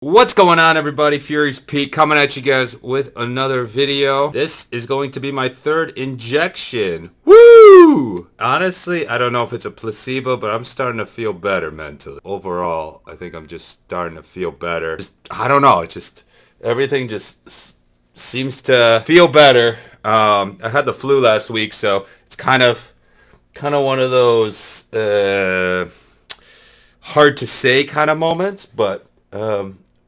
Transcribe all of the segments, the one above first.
What's going on, everybody? Fury's Pete coming at you guys with another video. This is going to be my third injection. Woo! Honestly, I don't know if it's a placebo, but I'm starting to feel better mentally. Overall, I think I'm just starting to feel better. I don't know. It's just everything just seems to feel better. I had the flu last week, so it's kind of one of those hard to say kind of moments, but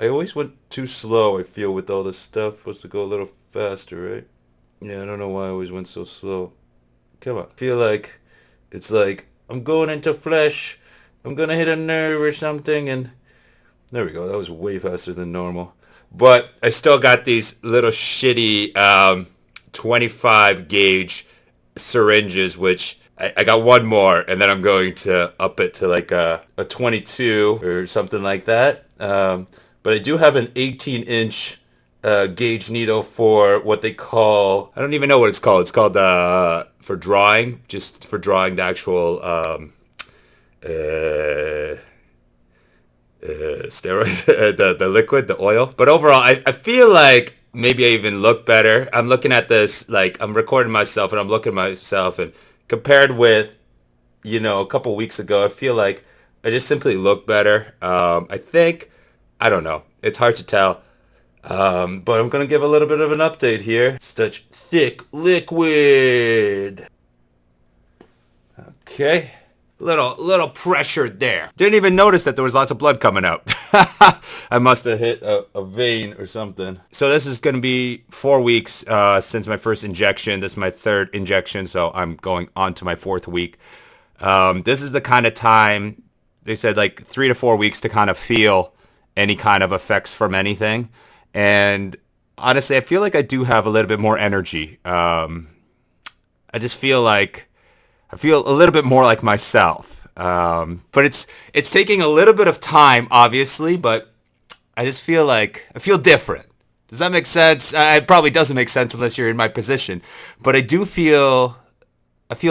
I always went too slow, I feel, with all this stuff. Supposed to go a little faster, right? Yeah, I don't know why I always went so slow. Come on. I feel like it's like I'm going into flesh. I'm gonna hit a nerve or something, and there we go. That was way faster than normal. But I still got these little shitty 25 gauge syringes, which I got one more, and then I'm going to up it to like a 22 or something like that. But I do have an 18-inch gauge needle for what they call, I don't even know what it's called. It's called for drawing, just for drawing the actual steroids, the liquid, the oil. But overall, I feel like maybe I even look better. I'm looking at this, like I'm recording myself and I'm looking at myself, and compared with, a couple weeks ago, I feel like I just simply look better. I think, I don't know. It's hard to tell. But I'm going to give a little bit of an update here. Such thick liquid. Okay. Little pressure there. Didn't even notice that there was lots of blood coming out. I must have hit a vein or something. So this is going to be 4 weeks since my first injection. This is my third injection, so I'm going on to my fourth week. This is the kind of time, they said like 3 to 4 weeks to kind of feel any kind of effects from anything. And honestly, I feel like I do have a little bit more energy. I just feel like I feel a little bit more like myself. But it's taking a little bit of time, obviously, but I just feel like I feel different. Does that make sense? It probably doesn't make sense unless you're in my position. But I feel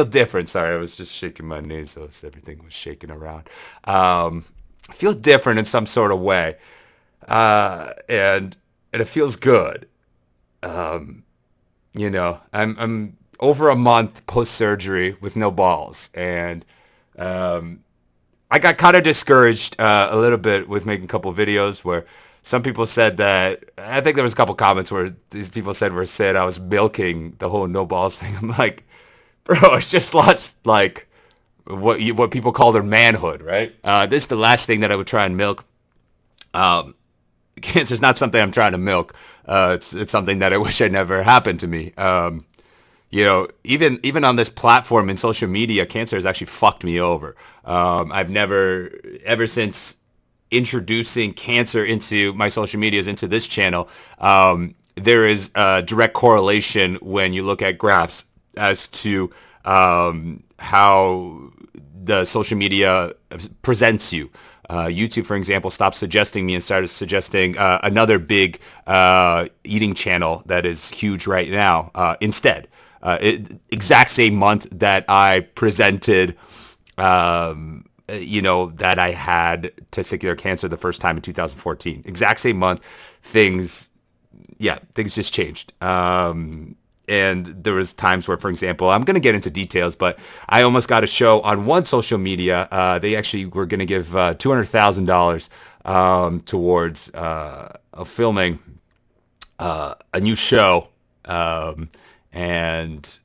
different. Sorry, I was just shaking my knees, so everything was shaking around. I feel different in some sort of way. And it feels good. I'm over a month post-surgery with no balls, and I got kind of discouraged a little bit with making a couple videos where some people said that, I think there was a couple comments where these people said I was milking the whole no balls thing. I'm like, bro, it's just lost, like, what people call their manhood, right? This is the last thing that I would try and milk. Cancer is not something I'm trying to milk. It's something that I wish had never happened to me. Even on this platform in social media, cancer has actually fucked me over. Ever since introducing cancer into my social medias, into this channel, there is a direct correlation when you look at graphs as to how the social media presents you. YouTube, for example, stopped suggesting me and started suggesting another big eating channel that is huge right now instead. Exact same month that I presented, that I had testicular cancer the first time in 2014. Exact same month, things just changed. And there was times where, for example, I'm going to get into details, but I almost got a show on one social media. They actually were going to give $200,000 towards filming a new show, and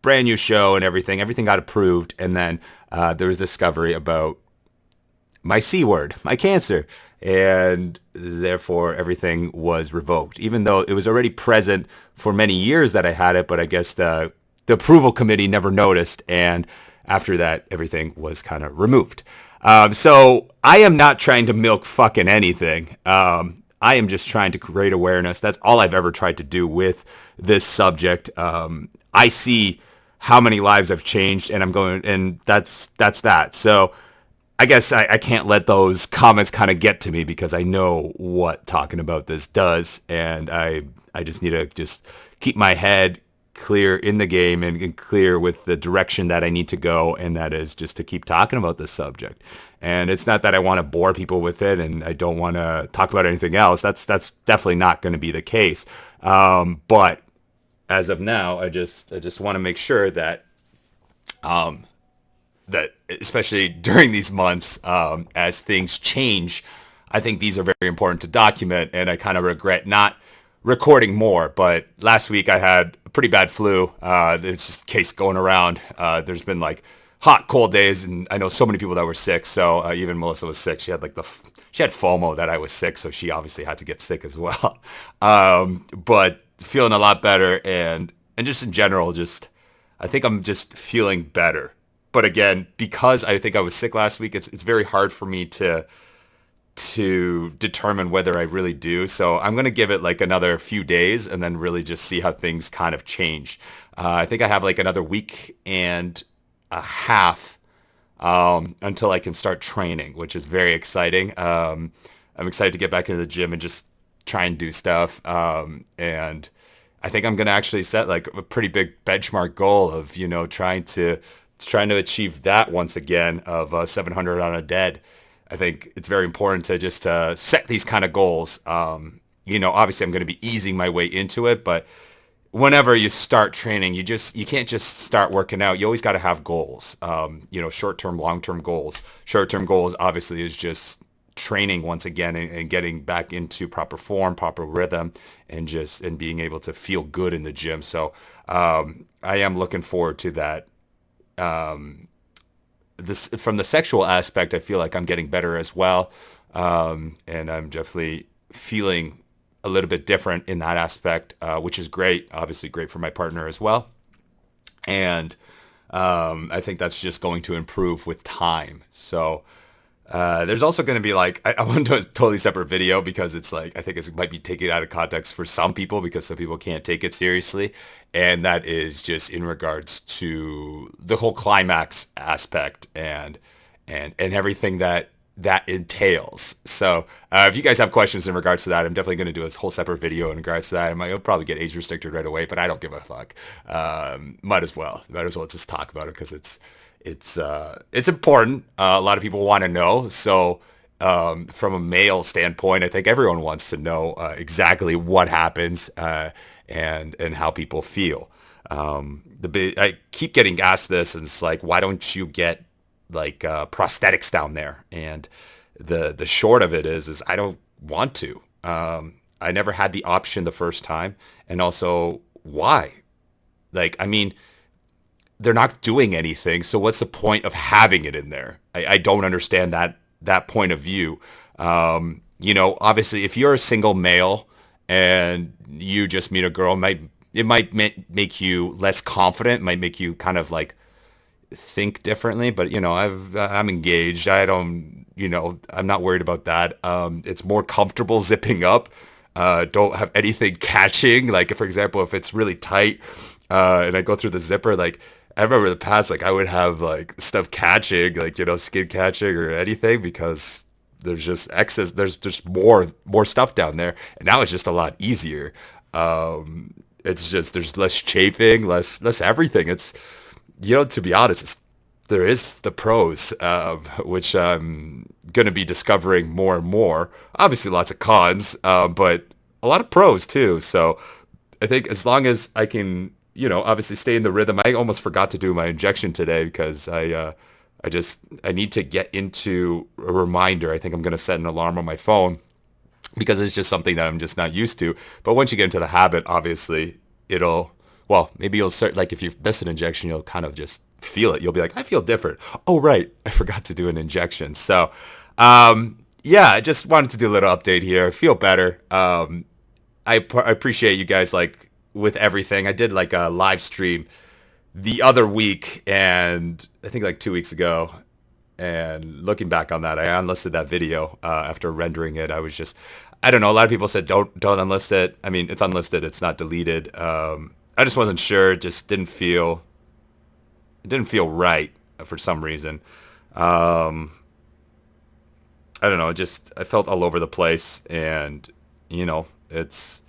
brand new show and everything. Everything got approved, and then there was discovery about my C word, my cancer, and therefore everything was revoked, even though it was already present for many years that I had it. But I guess the approval committee never noticed, and after that everything was kind of removed. So I am not trying to milk fucking anything. I am just trying to create awareness. That's all I've ever tried to do with this subject. I see how many lives I've changed, and that's that. So I guess I can't let those comments kind of get to me, because I know what talking about this does, and I just need to just keep my head clear in the game and clear with the direction that I need to go, and that is just to keep talking about this subject. And it's not that I want to bore people with it and I don't want to talk about anything else. That's definitely not going to be the case. But as of now, I just want to make sure that that especially during these months, as things change, I think these are very important to document, and I kind of regret not recording more. But last week I had a pretty bad flu. There's just a case going around. There's been like hot, cold days, and I know so many people that were sick. So even Melissa was sick. She had like she had FOMO that I was sick, so she obviously had to get sick as well. But feeling a lot better, and just in general, just I think I'm just feeling better. But again, because I think I was sick last week, it's very hard for me to determine whether I really do. So I'm going to give it like another few days and then really just see how things kind of change. I think I have like another week and a half until I can start training, which is very exciting. I'm excited to get back into the gym and just try and do stuff. And I think I'm going to actually set like a pretty big benchmark goal of, trying to achieve that once again of 700 on a dead. I think it's very important to just set these kind of goals. Obviously I'm going to be easing my way into it, but whenever you start training, you can't just start working out. You always got to have goals. Short-term, long-term goals. Short-term goals obviously is just training once again and getting back into proper form, proper rhythm, and being able to feel good in the gym. So I am looking forward to that. This from the sexual aspect, I feel like I'm getting better as well, and I'm definitely feeling a little bit different in that aspect, which is great. Obviously, great for my partner as well, and I think that's just going to improve with time. So there's also going to be like I want to do a totally separate video because it's like I think it might be taken out of context for some people because some people can't take it seriously. And that is just in regards to the whole climax aspect and everything that entails. So if you guys have questions in regards to that, I'm definitely going to do a whole separate video in regards to that. I'll probably get age restricted right away, but I don't give a fuck. Might as well just talk about it because it's important. A lot of people want to know. So from a male standpoint, I think everyone wants to know exactly what happens and how people feel. I keep getting asked this, and it's like, why don't you get like prosthetics down there? And the short of it is I don't want to. I never had the option the first time, and also why? Like, I mean, they're not doing anything, so what's the point of having it in there? I don't understand that point of view. Obviously, if you're a single male and you just meet a girl, it might make you less confident, might make you kind of like think differently. But I'm engaged. I'm not worried about that. It's more comfortable zipping up. Don't have anything catching. Like, for example, if it's really tight and I go through the zipper, like I remember in the past, like I would have like stuff catching, like skin catching or anything because there's just excess. There's just more stuff down there, and now it's just a lot easier. It's just there's less chafing, less everything. It's to be honest, there is the pros, which I'm gonna be discovering more and more. Obviously, lots of cons, but a lot of pros too. So I think as long as I can, obviously stay in the rhythm. I almost forgot to do my injection today because I need to get into a reminder. I think I'm going to set an alarm on my phone because it's just something that I'm just not used to. But once you get into the habit, obviously maybe you'll start, like if you miss an injection, you'll kind of just feel it. You'll be like, I feel different. Oh, right. I forgot to do an injection. So, I just wanted to do a little update here. I feel better. I appreciate you guys with everything. I did like a live stream the other week, and I think like 2 weeks ago, and looking back on that, I unlisted that video after rendering it. I was just, I don't know, a lot of people said don't unlist it. I mean, it's unlisted, it's not deleted. I just wasn't sure. It just didn't feel right for some reason. I don't know, I felt all over the place, and it's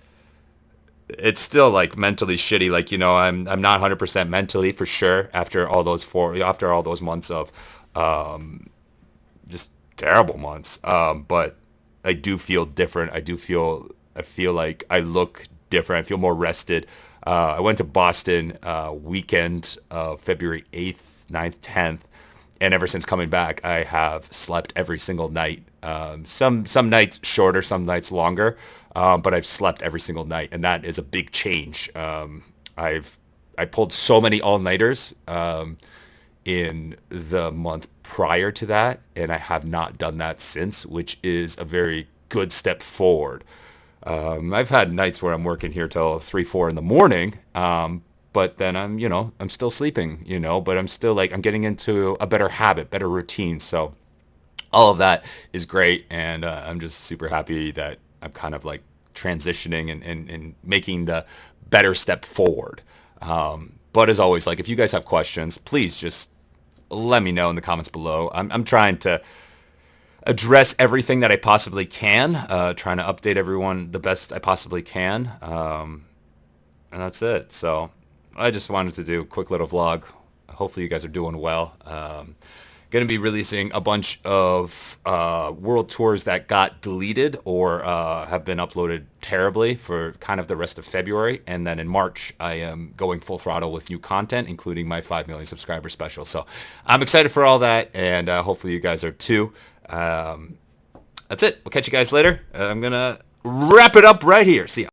it's still like mentally shitty. Like, I'm not 100% mentally for sure after all those months of just terrible months. But I do feel different. I feel like I look different. I feel more rested. I went to Boston weekend of February 8th, 9th, 10th. And ever since coming back, I have slept every single night. Some nights shorter, some nights longer, but I've slept every single night, and that is a big change. I pulled so many all-nighters in the month prior to that, and I have not done that since, which is a very good step forward. I've had nights where I'm working here till 3, 4 in the morning, but then I'm still sleeping, but I'm still like, I'm getting into a better habit, better routine. So all of that is great. And I'm just super happy that I'm kind of like transitioning and making the better step forward. But as always, like if you guys have questions, please just let me know in the comments below. I'm trying to address everything that I possibly can, trying to update everyone the best I possibly can. And that's it. So I just wanted to do a quick little vlog. Hopefully you guys are doing well. Going to be releasing a bunch of world tours that got deleted or have been uploaded terribly for kind of the rest of February. And then in March, I am going full throttle with new content, including my 5 million subscriber special. So I'm excited for all that, and hopefully you guys are too. That's it. We'll catch you guys later. I'm going to wrap it up right here. See ya.